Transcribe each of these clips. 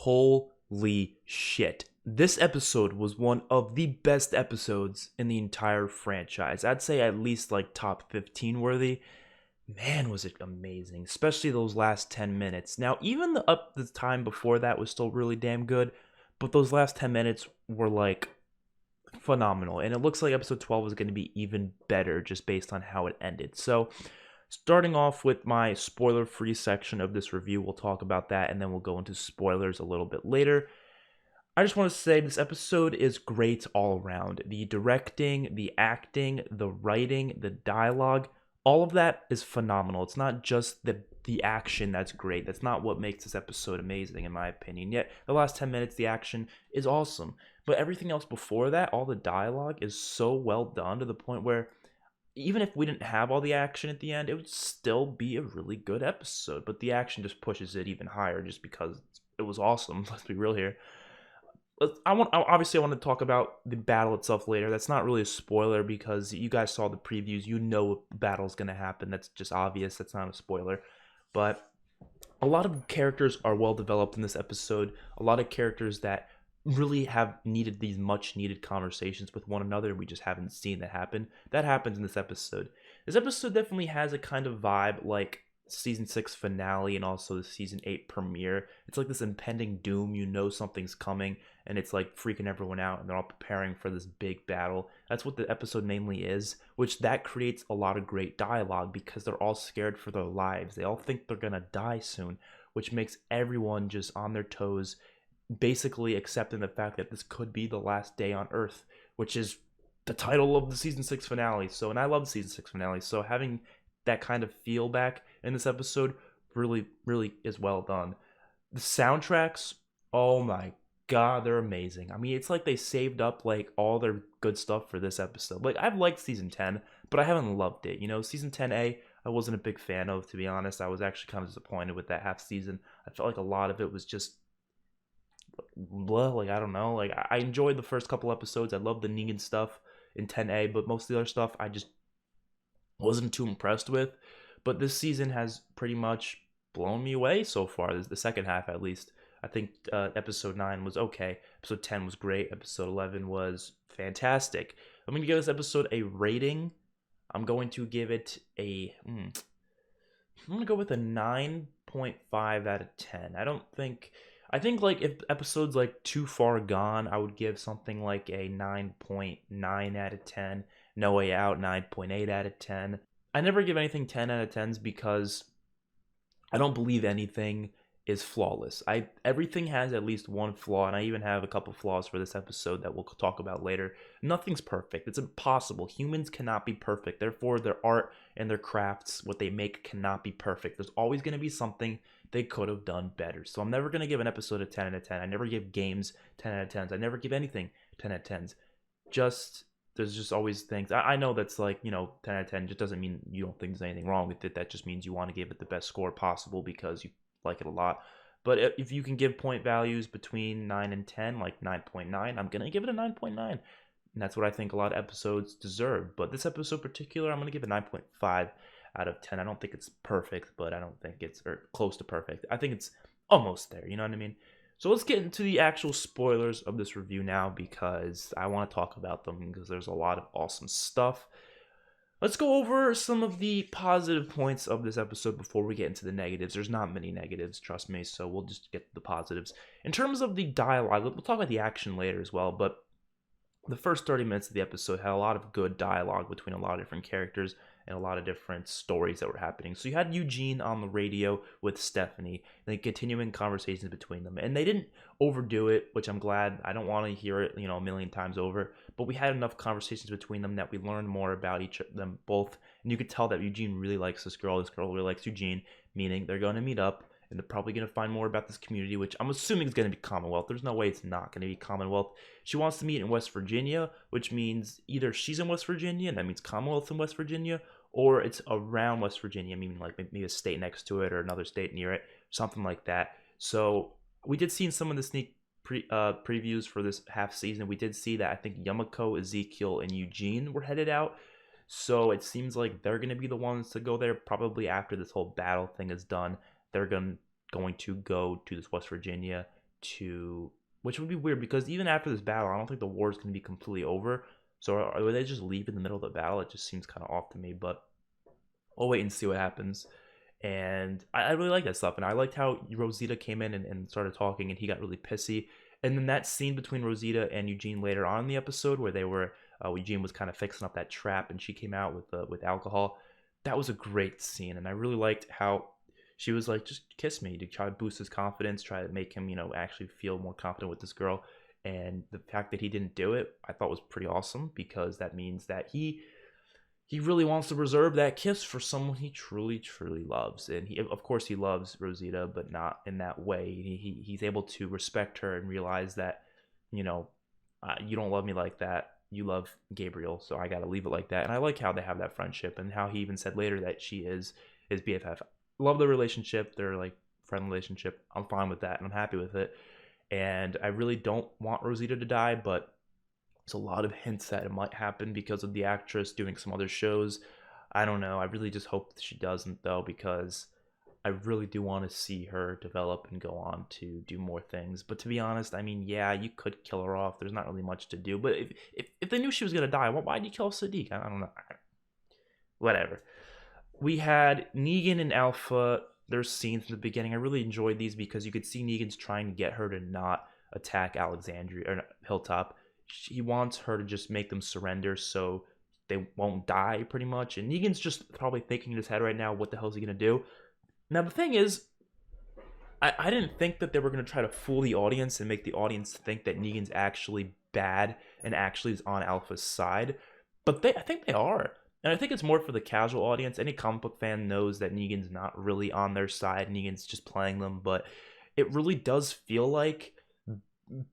Holy shit. This episode was one of the best episodes in the entire franchise. I'd say at least like top 15 worthy. Man, was it amazing, especially those last 10 minutes. Now, even the time before that was still really damn good, but those last 10 minutes were like phenomenal. And it looks like episode 12 is going to be even better just based on how it ended. So, starting off with my spoiler-free section of this review, we'll talk about that and then we'll go into spoilers a little bit later. I just want to say this episode is great all around. The directing, the acting, the writing, the dialogue, all of that is phenomenal. It's not just the action that's great. That's not what makes this episode amazing, in my opinion. Yet the last 10 minutes, the action is awesome. But everything else before that, all the dialogue is so well done to the point where even if we didn't have all the action at the end, it would still be a really good episode. But the action just pushes it even higher just because it was awesome. Let's be real here. I want to talk about the battle itself later. That's not really a spoiler because you guys saw the previews. You know the battle's going to happen. That's just obvious. That's not a spoiler. But a lot of characters are well developed in this episode. A lot of characters that really have needed these much needed conversations with one another. We just haven't seen that happen. That happens in this episode. This episode definitely has a kind of vibe like season 6 finale and also the season 8 premiere. It's like this impending doom. You know something's coming and it's like freaking everyone out and they're all preparing for this big battle. That's what the episode mainly is, which that creates a lot of great dialogue because they're all scared for their lives. They all think they're gonna die soon, which makes everyone just on their toes, basically accepting the fact that this could be the last day on Earth, which is the title of the season 6 finale. So, and I love the season 6 finale. So having that kind of feel back in this episode really, really is well done. The soundtracks, oh my god, they're amazing. I mean, it's like they saved up like all their good stuff for this episode. Like I've liked season 10, but I haven't loved it. You know, season 10A, I wasn't a big fan of, to be honest. I was actually kind of disappointed with that half season. I felt like a lot of it was just blah, like I don't know. Like I enjoyed the first couple episodes. I loved the Negan stuff in 10A, but most of the other stuff I just wasn't too impressed with. But this season has pretty much blown me away so far. This is the second half, at least. I think episode 9 was okay. Episode 10 was great. Episode 11 was fantastic. I'm going to give this episode a rating. I'm going to give it a... I'm going to go with a 9.5 out of 10. I think like if episodes like Too Far Gone, I would give something like a 9.9 out of 10. No Way Out, 9.8 out of 10. I never give anything 10 out of 10s because I don't believe anything is flawless. Everything has at least one flaw, and I even have a couple flaws for this episode that we'll talk about later. Nothing's perfect. It's impossible. Humans cannot be perfect. Therefore, their art and their crafts, what they make, cannot be perfect. There's always going to be something they could have done better. So I'm never going to give an episode a 10 out of 10. I never give games 10 out of 10s. I never give anything 10 out of 10s. There's just always things. I know that's like, 10 out of 10 just doesn't mean you don't think there's anything wrong with it. That just means you want to give it the best score possible because you like it a lot. But if you can give point values between 9 and 10, like 9.9, I'm going to give it a 9.9. And that's what I think a lot of episodes deserve. But this episode in particular, I'm going to give it 9.5 out of 10. I don't think it's perfect, but I don't think it's or close to perfect. I think it's almost there. You know what I mean? So let's get into the actual spoilers of this review now because I want to talk about them because there's a lot of awesome stuff. Let's go over some of the positive points of this episode before we get into the negatives. There's not many negatives, trust me, so we'll just get to the positives. In terms of the dialogue, we'll talk about the action later as well, but the first 30 minutes of the episode had a lot of good dialogue between a lot of different characters and a lot of different stories that were happening. So you had Eugene on the radio with Stephanie, and then continuing conversations between them. And they didn't overdo it, which I'm glad. I don't want to hear it, a million times over. But we had enough conversations between them that we learned more about each of them both. And you could tell that Eugene really likes this girl. This girl really likes Eugene, meaning they're going to meet up. And they're probably going to find more about this community, which I'm assuming is going to be Commonwealth. There's no way it's not going to be Commonwealth. She wants to meet in West Virginia, which means either she's in West Virginia, and that means Commonwealth's in West Virginia, or it's around West Virginia, meaning like maybe a state next to it or another state near it, something like that. So we did see in some of the sneak previews for this half season, we did see that I think Yumiko, Ezekiel, and Eugene were headed out. So it seems like they're going to be the ones to go there probably after this whole battle thing is done. They're going to go to this West Virginia to, which would be weird because even after this battle, I don't think the war is going to be completely over. So are they just leave in the middle of the battle? It just seems kind of off to me, but we'll wait and see what happens. And I really like that stuff. And I liked how Rosita came in and started talking, and he got really pissy. And then that scene between Rosita and Eugene later on in the episode, where they were, Eugene was kind of fixing up that trap, and she came out with alcohol. That was a great scene, and I really liked how she was like, "Just kiss me," to try to boost his confidence, try to make him, actually feel more confident with this girl. And the fact that he didn't do it, I thought was pretty awesome, because that means that he really wants to reserve that kiss for someone he truly, truly loves. And of course, he loves Rosita, but not in that way. He's able to respect her and realize that, you don't love me like that. You love Gabriel, so I got to leave it like that. And I like how they have that friendship, and how he even said later that she is his BFF. Love the relationship. They're like friend relationship. I'm fine with that, and I'm happy with it. And I really don't want Rosita to die, but there's a lot of hints that it might happen because of the actress doing some other shows. I don't know. I really just hope that she doesn't, though, because I really do want to see her develop and go on to do more things. But to be honest, I mean, yeah, you could kill her off. There's not really much to do. But if they knew she was going to die, why'd you kill Sadiq? I don't know. Whatever. We had Negan and Alpha. There's scenes in the beginning. I really enjoyed these because you could see Negan's trying to get her to not attack Alexandria or Hilltop. He wants her to just make them surrender so they won't die, pretty much. And Negan's just probably thinking in his head right now, what the hell is he going to do? Now, the thing is, I didn't think that they were going to try to fool the audience and make the audience think that Negan's actually bad and actually is on Alpha's side. But I think they are. And I think it's more for the casual audience. Any comic book fan knows that Negan's not really on their side. Negan's just playing them. But it really does feel like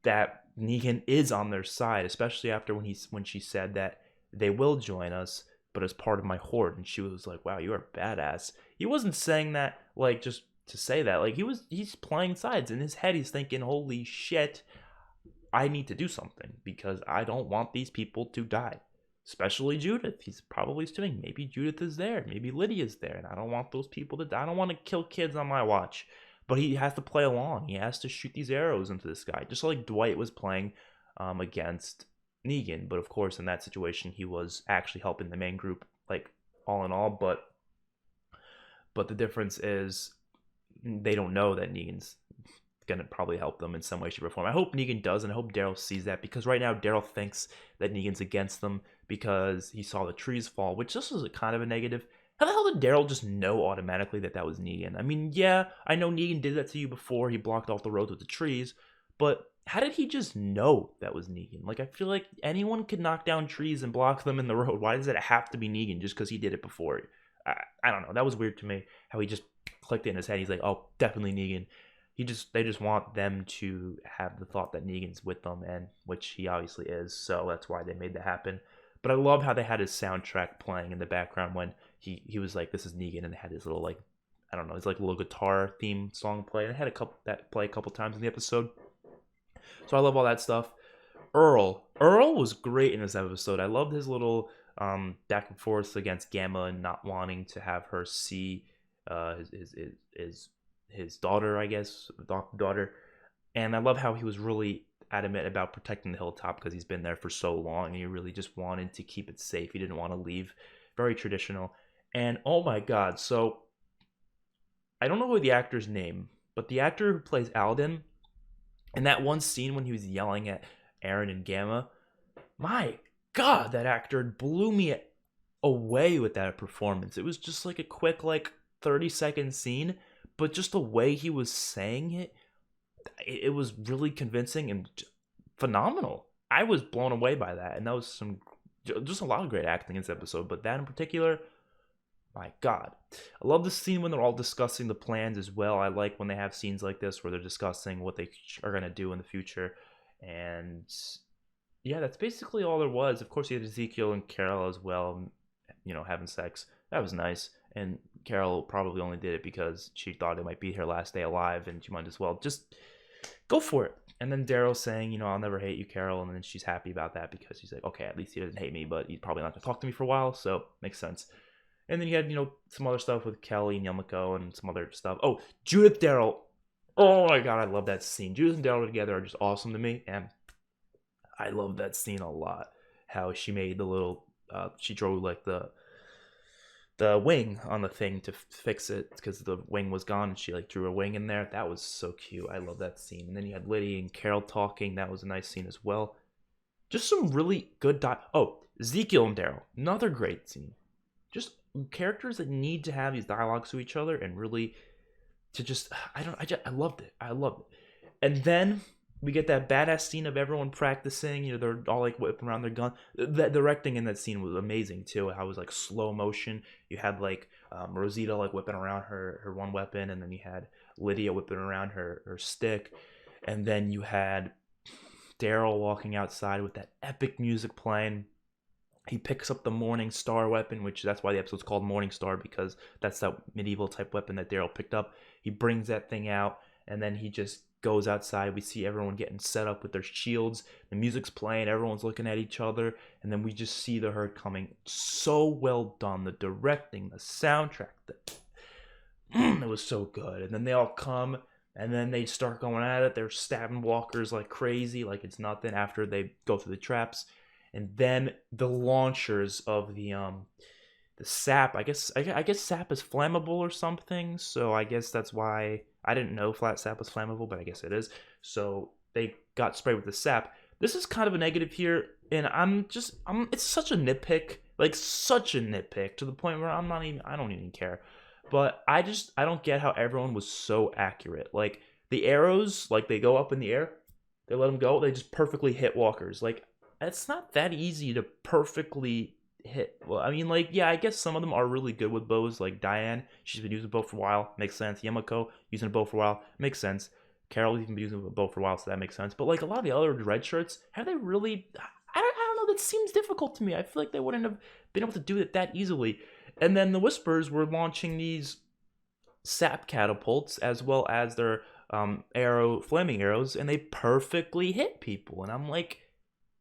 that Negan is on their side, especially after when she said that they will join us, but as part of my horde. And she was like, "Wow, you are badass." He wasn't saying that like just to say that. Like he's playing sides. In his head, he's thinking, "Holy shit, I need to do something because I don't want these people to die." Especially Judith. He's probably assuming maybe Judith is there, maybe Lydia's there, and I don't want those people to die. I don't want to kill kids on my watch. But he has to play along. He has to shoot these arrows into this guy, just like Dwight was playing against Negan. But of course, in that situation, he was actually helping the main group, like all in all. But the difference is they don't know that Negan's gonna probably help them in some way, shape, or form. I hope Negan does, and I hope Daryl sees that, because right now Daryl thinks that Negan's against them because he saw the trees fall, which this was a kind of a negative. How the hell did Daryl just know automatically that was Negan? I mean, yeah, I know Negan did that to you before. He blocked off the road with the trees, but how did he just know that was Negan? Like, I feel like anyone could knock down trees and block them in the road. Why does it have to be Negan just because he did it before? I don't know. That was weird to me, how he just clicked it in his head. He's like, oh, definitely Negan. They just want them to have the thought that Negan's with them, and which he obviously is, so that's why they made that happen. But I love how they had his soundtrack playing in the background when he was like, "This is Negan," and they had his little, like, I don't know, his like little guitar theme song play. And it had play a couple times in the episode. So I love all that stuff. Earl was great in this episode. I loved his little back and forth against Gamma and not wanting to have her see his daughter, I guess, daughter. And I love how he was really adamant about protecting the hilltop because he's been there for so long, and he really just wanted to keep it safe. He didn't want to leave. Very traditional. And oh my god, so I don't know the actor's name, but the actor who plays Alden, in that one scene when he was yelling at Aaron and Gamma, my god, that actor blew me away with that performance. It was just like a quick, like, 30-second scene, but just the way he was saying it was really convincing and phenomenal. I was blown away by that, and that was just a lot of great acting in this episode, but that in particular, my god. I love the scene when they're all discussing the plans as well. I like when they have scenes like this where they're discussing what they are going to do in the future, and yeah, that's basically all there was. Of course, you had Ezekiel and Carol as well, having sex. That was nice. And Carol probably only did it because she thought it might be her last day alive, and she might as well just go for it. And then Daryl saying, "I'll never hate you, Carol," and then she's happy about that because she's like, okay, at least he doesn't hate me, but he's probably not going to talk to me for a while, so makes sense. And then you had, some other stuff with Kelly and Yumiko and some other stuff. Oh, Judith Daryl. Oh my god, I love that scene. Judith and Daryl together are just awesome to me, and I love that scene a lot. How she made the little, she drew like the wing on the thing to fix it because the wing was gone, and she like drew a wing in there. That was so cute. I love that scene. And then you had Liddy and Carol talking. That was a nice scene as well. Just some really good Oh, Ezekiel and Daryl, another great scene. Just characters that need to have these dialogues to each other and really to just I loved it. I loved it. And then we get that badass scene of everyone practicing. You know, they're all like whipping around their gun. The directing in that scene was amazing too. How it was like slow motion. You had like Rosita like whipping around her one weapon, and then you had Lydia whipping around her stick, and then you had Daryl walking outside with that epic music playing. He picks up the Morning Star weapon, which that's why the episode's called Morning Star, because that's that medieval type weapon that Daryl picked up. He brings that thing out, and then he just goes outside. We see everyone getting set up with their shields. The music's playing. Everyone's looking at each other, and then we just see the herd coming. So well done. The directing, the soundtrack, it was so good. And then they all come, and then they start going at it. They're stabbing walkers like crazy, like it's nothing after they go through the traps. And then the launchers of the sap. I guess sap is flammable or something. So I guess that's why I didn't know flat sap was flammable, but I guess it is. So they got sprayed with the sap. This is kind of a negative here, and it's such a nitpick, like such a nitpick to the point where I don't even care. But I don't get how everyone was so accurate. Like the arrows, like they go up in the air, they let them go, they just perfectly hit walkers. Like it's not that easy to perfectly hit. Well, I mean, like, yeah, I guess some of them are really good with bows, like Diane. She's been using a bow for a while, makes sense. Yamako using a bow for a while, makes sense. Carol's even been using a bow for a while, so that makes sense. But like a lot of the other red shirts, have they really? I don't know. That seems difficult to me. I feel like they wouldn't have been able to do it that easily. And then the Whispers were launching these sap catapults as well as their flaming arrows, and they perfectly hit people. And I'm like,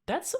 that's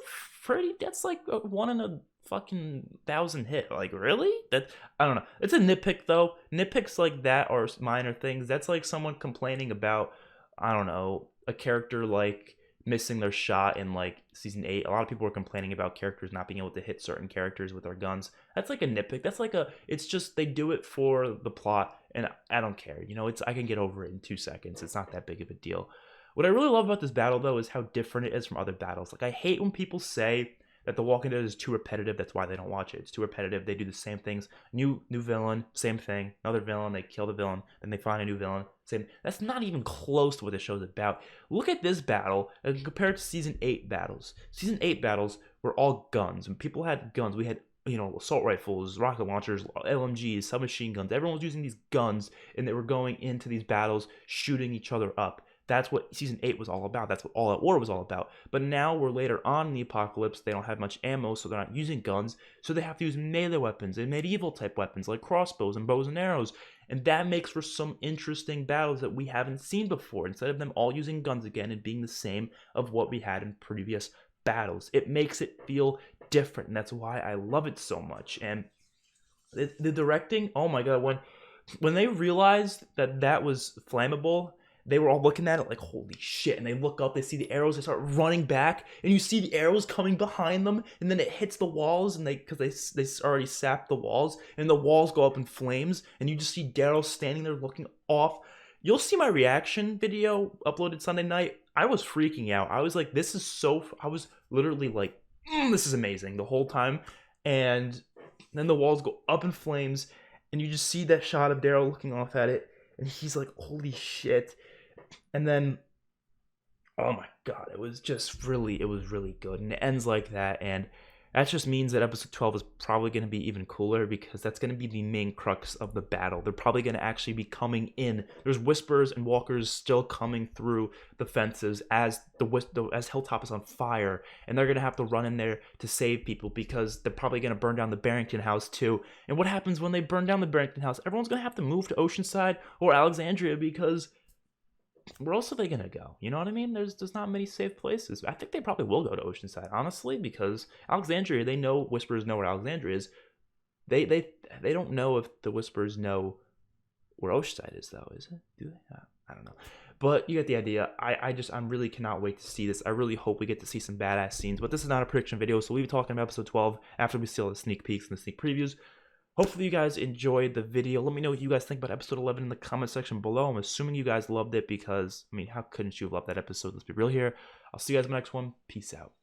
like a 1 in a fucking 1,000 hit. Like, really? That, I don't know. It's a nitpick though. Nitpicks like that are minor things. That's like someone complaining about, I don't know, a character like missing their shot in like season 8. A lot of people were complaining about characters not being able to hit certain characters with their guns. That's like a nitpick. That's like it's just they do it for the plot, and I don't care. You know, I can get over it in 2 seconds. It's not that big of a deal. What I really love about this battle, though, is how different it is from other battles. Like, I hate when people say that The Walking Dead is too repetitive. That's why they don't watch it. It's too repetitive. They do the same things. New villain, same thing. Another villain, they kill the villain. Then they find a new villain. Same. That's not even close to what the show's about. Look at this battle and compare it to Season 8 battles. Season 8 battles were all guns. And people had guns. We had, you know, assault rifles, rocket launchers, LMGs, submachine guns. Everyone was using these guns, and they were going into these battles, shooting each other up. That's what Season 8 was all about. That's what All Out War was all about. But now we're later on in the apocalypse. They don't have much ammo, so they're not using guns. So they have to use melee weapons and medieval type weapons like crossbows and bows and arrows. And that makes for some interesting battles that we haven't seen before. Instead of them all using guns again and being the same of what we had in previous battles. It makes it feel different, and that's why I love it so much. And the directing, oh my god, when they realized that was flammable, they were all looking at it like, holy shit. And they look up, they see the arrows, they start running back, and you see the arrows coming behind them, and then it hits the walls, and because they already sapped the walls, and the walls go up in flames, and you just see Daryl standing there looking off. You'll see my reaction video uploaded Sunday night. I was freaking out. I was like, I was literally like, this is amazing the whole time. And then the walls go up in flames, and you just see that shot of Daryl looking off at it, and he's like, holy shit. And then, oh my god, it was really good. And it ends like that, and that just means that episode 12 is probably going to be even cooler, because that's going to be the main crux of the battle. They're probably going to actually be coming in. There's whispers and walkers still coming through the fences as as Hilltop is on fire, and they're going to have to run in there to save people, because they're probably going to burn down the Barrington house too. And what happens when they burn down the Barrington house? Everyone's going to have to move to Oceanside or Alexandria, because where else are they gonna go? You know what I mean? There's not many safe places. I think they probably will go to Oceanside, honestly, because Alexandria, they know Whispers know where Alexandria is. They don't know if the Whispers know where Oceanside is, though, is it? Do they? I don't know. But you get the idea. I'm really cannot wait to see this. I really hope we get to see some badass scenes. But this is not a prediction video, so we'll be talking about episode 12 after we see all the sneak peeks and the sneak previews. Hopefully you guys enjoyed the video. Let me know what you guys think about episode 11 in the comment section below. I'm assuming you guys loved it because, I mean, how couldn't you have loved that episode? Let's be real here. I'll see you guys in the next one. Peace out.